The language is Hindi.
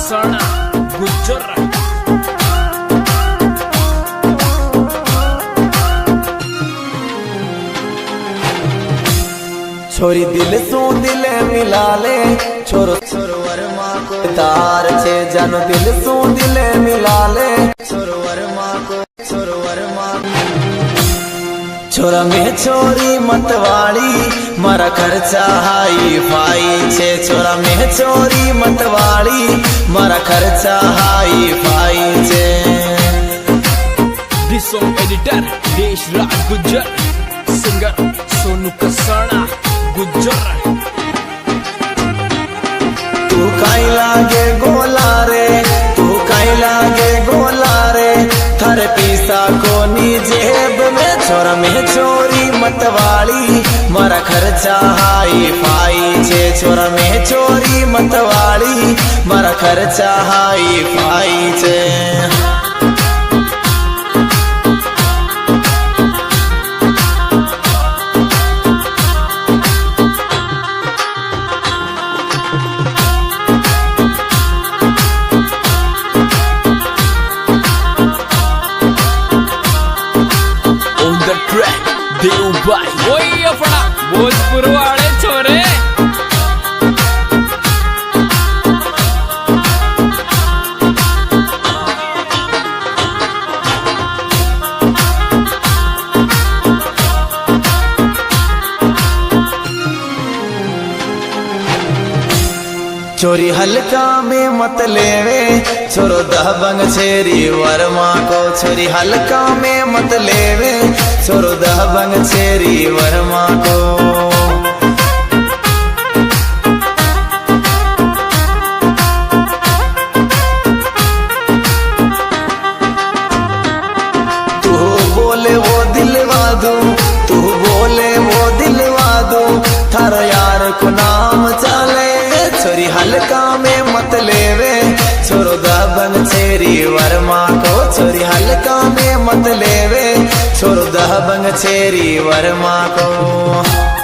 कसाना गुज्जर छोरी दिल सू दिल मिला ले छोरो छोरवर माँ को तार छे जानो दिल सू दिल मिला ले छोरवर माँ को छोरवर माँ छोरा में छोरी मतवाली मारा खर्चा हाई फाई छे छोरा में छोरी मतवाली मारा खर्चा हाई फाई छे। This song editor Deshraj Gujjar singer Sonu Kasana Gujjar तू काई लागे गोला रे तू काई लागे गोला रे थारे पीसा कोनी जेब में छोरा में चोरी मतवाली मारा खर्चा हाई फाई छे छोरा में चोरी मतवाली मारा खर्चा हाई फाई छे। देव भाई वही अपना भोजपुर वाले छोरे चोरी हल्का में मत लेवे छोरो दबंग छेरी वर्मा को छोरी हल्का में मत लेवे छोरो दबंग छेरी वर्मा को। तू बोले वो दिलवा दूं तू बोले वो दिलवा दूं थारा यार को नाम चले छोरी हल्का में मत लेवे छोरो दबंग छेरी वर्मा को छोरी हल्का में मत लेवे छोरो दबंग छेरी वर्मा को।